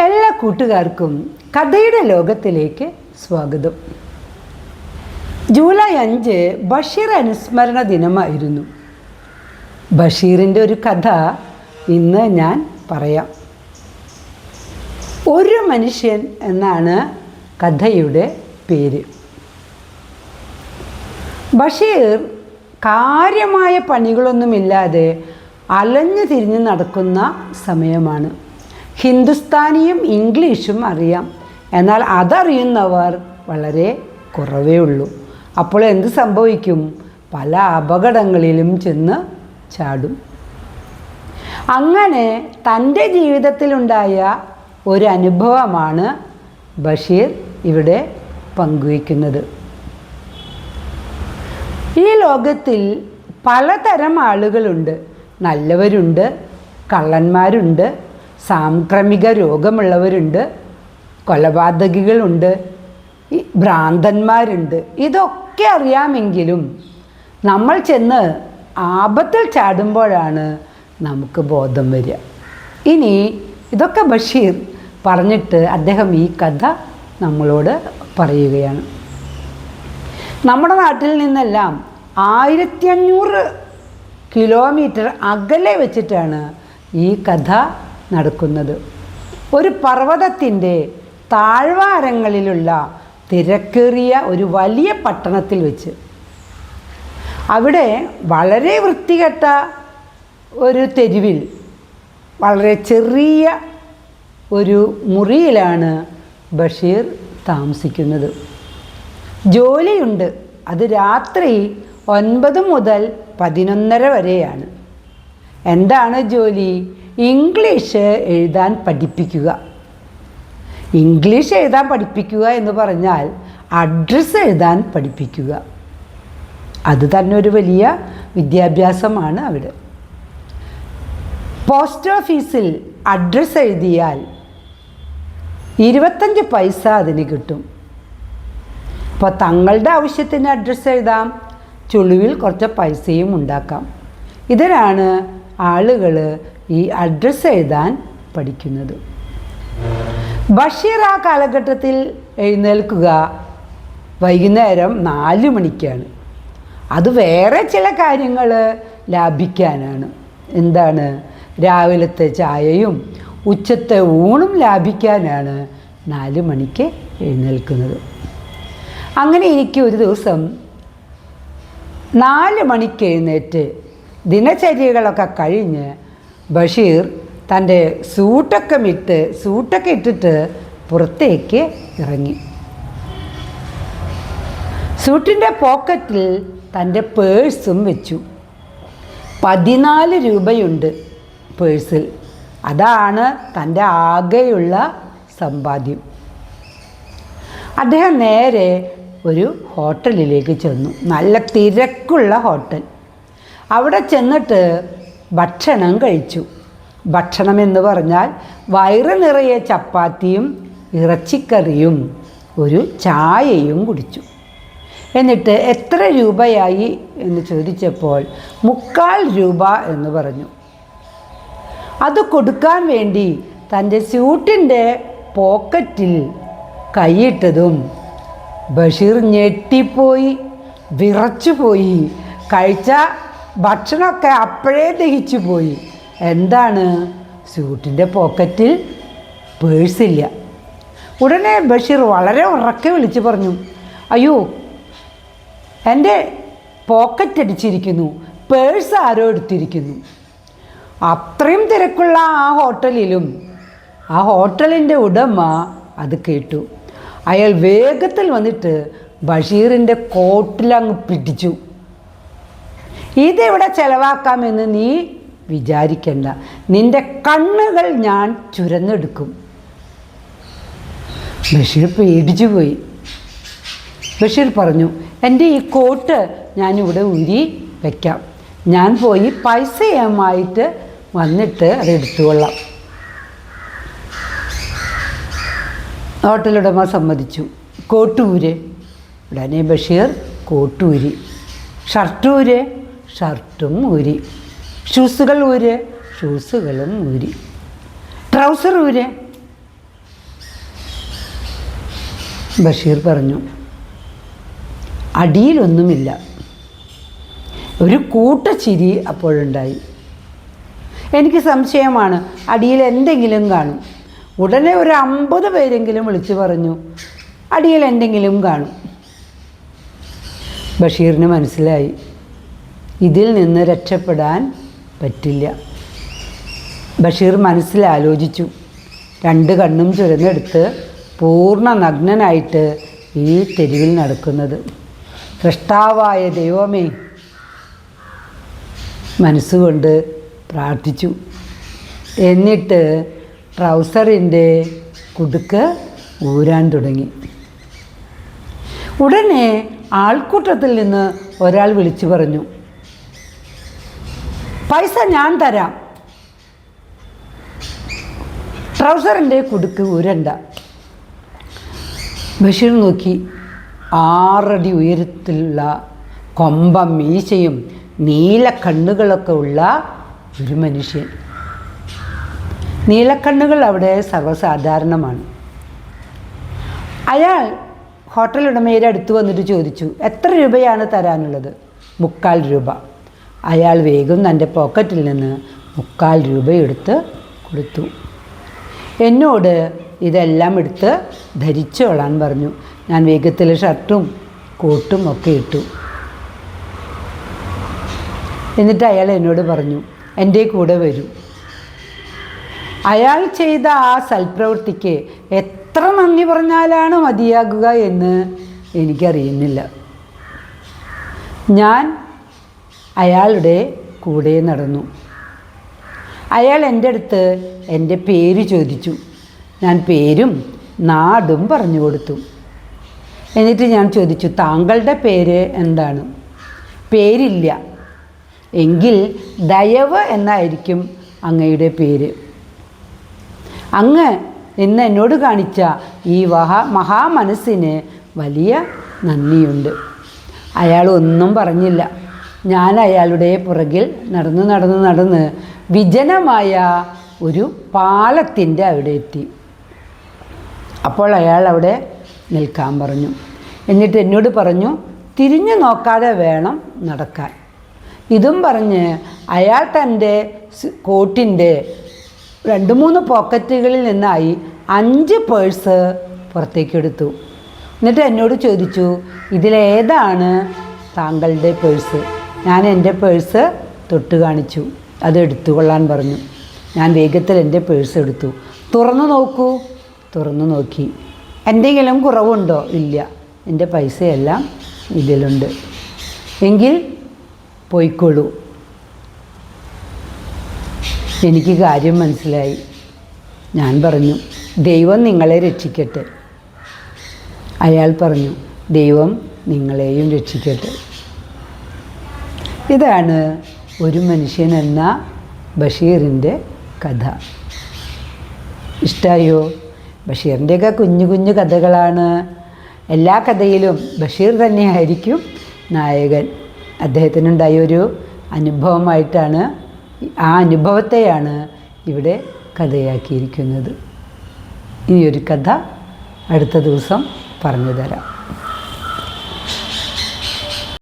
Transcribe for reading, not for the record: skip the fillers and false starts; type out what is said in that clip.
എല്ലാ കൂട്ടുകാർക്കും കഥയുടെ ലോകത്തിലേക്ക് സ്വാഗതം. ജൂലൈ 5 ബഷീർ അനുസ്മരണ ദിനമായിരുന്നു. ബഷീറിൻ്റെ ഒരു കഥ ഇന്ന് ഞാൻ പറയാം. ഒരു മനുഷ്യൻ എന്നാണ് കഥയുടെ പേര്. ബഷീർ കാര്യമായ പണികളൊന്നുമില്ലാതെ അലഞ്ഞു തിരിഞ്ഞ് നടക്കുന്ന സമയമാണ്. ഹിന്ദുസ്ഥാനിയും ഇംഗ്ലീഷും അറിയാം, എന്നാൽ അതറിയുന്നവർ വളരെ കുറവേ ഉള്ളൂ. അപ്പോൾ എന്ത് സംഭവിക്കും? പല അപകടങ്ങളിലും ചെന്ന് ചാടും. അങ്ങനെ തൻ്റെ ജീവിതത്തിലുണ്ടായ ഒരു അനുഭവമാണ് ബഷീർ ഇവിടെ പങ്കുവയ്ക്കുന്നത്. ഈ ലോകത്തിൽ പലതരം ആളുകളുണ്ട്. നല്ലവരുണ്ട്, കള്ളന്മാരുണ്ട്, സാംക്രമിക രോഗമുള്ളവരുണ്ട്, കൊലപാതകികളുണ്ട്, ഭ്രാന്തന്മാരുണ്ട്. ഇതൊക്കെ അറിയാമെങ്കിലും നമ്മൾ ചെന്ന് ആപത്തിൽ ചാടുമ്പോഴാണ് നമുക്ക് ബോധം വരിക. ഇനി ഇതൊക്കെ ബഷീർ പറഞ്ഞിട്ട് അദ്ദേഹം ഈ കഥ നമ്മളോട് പറയുകയാണ്. നമ്മുടെ നാട്ടിൽ നിന്നെല്ലാം 1500 കിലോമീറ്റർ അകലെ വെച്ചിട്ടാണ് ഈ കഥ നടക്കുന്നത്. ഒരു പർവ്വതത്തിൻ്റെ താഴ്വാരങ്ങളിലുള്ള തിരക്കേറിയ ഒരു വലിയ പട്ടണത്തിൽ വെച്ച്. അവിടെ വളരെ വൃത്തികെട്ട ഒരു തെരുവിൽ വളരെ ചെറിയ ഒരു മുറിയിലാണ് ബഷീർ താമസിക്കുന്നത്. ജോലിയുണ്ട്. അത് രാത്രി 9 മുതൽ 11:30 വരെയാണ്. എന്താണ് ജോലി? ഇംഗ്ലീഷ് എഴുതാൻ പഠിപ്പിക്കുക. ഇംഗ്ലീഷ് എഴുതാൻ പഠിപ്പിക്കുക എന്ന് പറഞ്ഞാൽ അഡ്രസ്സ് എഴുതാൻ പഠിപ്പിക്കുക. അത് തന്നെ ഒരു വലിയ വിദ്യാഭ്യാസമാണ് അവിടെ. പോസ്റ്റ് ഓഫീസിൽ അഡ്രസ്സ് എഴുതിയാൽ 25 പൈസ അതിന് കിട്ടും. അപ്പോൾ തങ്ങളുടെ ആവശ്യത്തിന് അഡ്രസ്സ് എഴുതാം, ചുളിവിൽ കുറച്ച് പൈസയും ഉണ്ടാക്കാം. ഇതിനാണ് ആളുകൾ ഈ അഡ്രസ്സ് എഴുതാൻ പഠിക്കുന്നത്. ബഷീർ ആ കാലഘട്ടത്തിൽ എഴുന്നേൽക്കുക വൈകുന്നേരം 4 മണിക്കാണ്. അത് വേറെ ചില കാര്യങ്ങൾ ലാഭിക്കാനാണ്. എന്താണ്? രാവിലത്തെ ചായയും ഉച്ചത്തെ ഊണും ലാഭിക്കാനാണ് 4 മണിക്ക് എഴുന്നേൽക്കുന്നത്. അങ്ങനെ എനിക്ക് ഒരു ദിവസം 4 മണിക്ക് എഴുന്നേറ്റ് ദിനചര്യകളൊക്കെ കഴിഞ്ഞ് ബഷീർ തൻ്റെ സൂട്ടൊക്കെ ഇട്ടിട്ട് പുറത്തേക്ക് ഇറങ്ങി. സൂട്ടിൻ്റെ പോക്കറ്റിൽ തൻ്റെ പേഴ്സും വെച്ചു. 14 രൂപയുണ്ട് പേഴ്സിൽ. അതാണ് തൻ്റെ ആകെയുള്ള സമ്പാദ്യം. അദ്ദേഹം നേരെ ഒരു ഹോട്ടലിലേക്ക് ചെന്നു. നല്ല തിരക്കുള്ള ഹോട്ടൽ. അവിടെ ചെന്നിട്ട് ഭക്ഷണം കഴിച്ചു. ഭക്ഷണം എന്ന് പറഞ്ഞാൽ വയറ് നിറയെ ചപ്പാത്തിയും ഇറച്ചിക്കറിയും ഒരു ചായയും കുടിച്ചു. എന്നിട്ട് എത്ര രൂപയായി എന്ന് ചോദിച്ചപ്പോൾ 3/4 രൂപ എന്ന് പറഞ്ഞു. അത് കൊടുക്കാൻ വേണ്ടി തൻ്റെ സ്യൂട്ടിൻ്റെ പോക്കറ്റിൽ കൈയിട്ടതും ബഷീർ ഞെട്ടിപ്പോയി, വിറച്ചുപോയി. കഴിച്ച ഭക്ഷണമൊക്കെ അപ്പോഴേ ദഹിച്ചു പോയി. എന്താണ്? സ്യൂട്ടിൻ്റെ പോക്കറ്റിൽ പേഴ്സില്ല. ഉടനെ ബഷീർ വളരെ ഉറക്കെ വിളിച്ചു പറഞ്ഞു, അയ്യോ, എൻ്റെ പോക്കറ്റ് അടിച്ചിരിക്കുന്നു, പേഴ്സ് ആരോ എടുത്തിരിക്കുന്നു. അത്രയും തിരക്കുള്ള ആ ഹോട്ടലിലും ആ ഹോട്ടലിൻ്റെ ഉടമ അത് കേട്ടു. അയാൾ വേഗത്തിൽ വന്നിട്ട് ബഷീറിൻ്റെ കോട്ടിലങ്ങ് പിടിച്ചു. ഇതെവിടെ ചെലവാക്കാമെന്ന് നീ വിചാരിക്കണ്ട, നിൻ്റെ കണ്ണുകൾ ഞാൻ ചുരന്നെടുക്കും. ബഷീർ പേടിച്ചു പോയി. ബഷീർ പറഞ്ഞു, എൻ്റെ ഈ കോട്ട് ഞാനിവിടെ ഊരി വയ്ക്കാം, ഞാൻ പോയി പൈസയുമായിട്ട് വന്നിട്ട് അത് എടുത്തുകൊള്ളാം. ഹോട്ടലുടമ സമ്മതിച്ചു. കോട്ടൂര്. ഉടനെ ബഷീർ കോട്ടൂരി. ഷർട്ടൂര്. ഷർട്ടും ഊരി. ഷൂസുകൾ ഊര്. ഷൂസുകളും ഊരി. ട്രൗസർ ഊര്. ബഷീർ പറഞ്ഞു, അടിയിലൊന്നുമില്ല. ഒരു കൂട്ടച്ചിരി അപ്പോഴുണ്ടായി. എനിക്ക് സംശയമാണ്, അടിയിൽ എന്തെങ്കിലും കാണും. ഉടനെ ഒരു 50 പേരെങ്കിലും വിളിച്ചു പറഞ്ഞു, അടിയിൽ എന്തെങ്കിലും കാണും. ബഷീറിന് മനസ്സിലായി, ഇതിൽ നിന്ന് രക്ഷപ്പെടാൻ പറ്റില്ല. ബഷീർ മനസ്സിലാലോചിച്ചു. 2 കണ്ണും ചുരന്നെടുത്ത് പൂർണ്ണ നഗ്നനായിട്ട് ഈ തെരുവിൽ നടക്കുന്നത്. സൃഷ്ടാവായ ദൈവമേ, മനസ്സുകൊണ്ട് പ്രാർത്ഥിച്ചു. എന്നിട്ട് ട്രൗസറിൻ്റെ കുടുക്ക് ഊരാൻ തുടങ്ങി. ഉടനെ ആൾക്കൂട്ടത്തിൽ നിന്ന് ഒരാൾ വിളിച്ചു പറഞ്ഞു, പൈസ ഞാൻ തരാം, ട്രൗസറിൻ്റെ കുടുക്ക് ഊരണ്ട. ബഷീർ നോക്കി. 6 അടി ഉയരത്തിലുള്ള കൊമ്പം മീശയും നീല കണ്ണുകളൊക്കെ ഉള്ള ഒരു മനുഷ്യൻ. നീലക്കണ്ണുകൾ അവിടെ സർവ്വസാധാരണമാണ്. അയാൾ ഹോട്ടൽ ഉടമയുടെ അടുത്ത് വന്നിട്ട് ചോദിച്ചു, എത്ര രൂപയാണ് തരാനുള്ളത്? 3/4 രൂപ. അയാൾ വേഗം തൻ്റെ പോക്കറ്റിൽ നിന്ന് 3/4 രൂപ എടുത്ത് കൊടുത്തു. എന്നോട് ഇതെല്ലാം എടുത്ത് ധരിച്ചോളാൻ പറഞ്ഞു. ഞാൻ വേഗത്തിൽ ഷർട്ടും കോട്ടും ഒക്കെ ഇട്ടു. എന്നിട്ട് അയാൾ എന്നോട് പറഞ്ഞു, എൻ്റെ കൂടെ വരൂ. അയാൾ ചെയ്ത ആ സൽപ്രവൃത്തിക്ക് എത്ര നന്ദി പറഞ്ഞാലാണ് മതിയാകുക എന്ന് എനിക്കറിയുന്നില്ല. ഞാൻ അയാളുടെ കൂടെ നടന്നു. അയാൾ എൻ്റെ അടുത്ത് എൻ്റെ പേര് ചോദിച്ചു. ഞാൻ പേരും നാടും പറഞ്ഞു കൊടുത്തു. എന്നിട്ട് ഞാൻ ചോദിച്ചു, താങ്കളുടെ പേര് എന്താണ്? പേരില്ല. എങ്കിൽ ദയവ് എന്നായിരിക്കും അങ്ങയുടെ പേര്. അങ്ങ് ഇന്ന് എന്നോട് കാണിച്ച ഈ മഹാമനസ്സിന് വലിയ നന്ദിയുണ്ട്. അയാൾ ഒന്നും പറഞ്ഞില്ല. ഞാൻ അയാളുടെ പുറകിൽ നടന്ന് വിജനമായ ഒരു പാലത്തിൻ്റെ അവിടെ എത്തി. അപ്പോൾ അയാൾ അവിടെ നിൽക്കാൻ പറഞ്ഞു. എന്നിട്ട് എന്നോട് പറഞ്ഞു, തിരിഞ്ഞു നോക്കാതെ വേണം നടക്കാൻ. ഇതും പറഞ്ഞ് അയാൾ തൻ്റെ കോട്ടിൻ്റെ 2-3 പോക്കറ്റുകളിൽ നിന്നായി 5 പേഴ്സ് പുറത്തേക്കെടുത്തു. എന്നിട്ട് എന്നോട് ചോദിച്ചു, ഇതിലേതാണ് താങ്കളുടെ പേഴ്സ്? ഞാൻ എൻ്റെ പേഴ്സ് തൊട്ട് കാണിച്ചു. അത് എടുത്തുകൊള്ളാൻ പറഞ്ഞു. ഞാൻ വേഗത്തിൽ എൻ്റെ പേഴ്സ് എടുത്തു. തുറന്നു നോക്കൂ. തുറന്നു നോക്കി. എന്തെങ്കിലും കുറവുണ്ടോ? ഇല്ല, എൻ്റെ പൈസയെല്ലാം ഇതിലുണ്ട്. എങ്കിൽ പോയിക്കോളൂ. എനിക്ക് കാര്യം മനസ്സിലായി. ഞാൻ പറഞ്ഞു, ദൈവം നിങ്ങളെ രക്ഷിക്കട്ടെ. അയാൾ പറഞ്ഞു, ദൈവം നിങ്ങളെയും രക്ഷിക്കട്ടെ. ഇതാണ് ഒരു മനുഷ്യൻ എന്ന ബഷീറിൻ്റെ കഥ. ഇഷ്ടമായോ? ബഷീറിൻ്റെയൊക്കെ കുഞ്ഞു കുഞ്ഞു കഥകളാണ്. എല്ലാ കഥയിലും ബഷീർ തന്നെയായിരിക്കും നായകൻ. അദ്ദേഹത്തിനുണ്ടായൊരു അനുഭവമായിട്ടാണ്, ആ അനുഭവത്തെയാണ് ഇവിടെ കഥയാക്കിയിരിക്കുന്നത്. ഈ ഒരു കഥ അടുത്ത ദിവസം പറഞ്ഞു തരാം.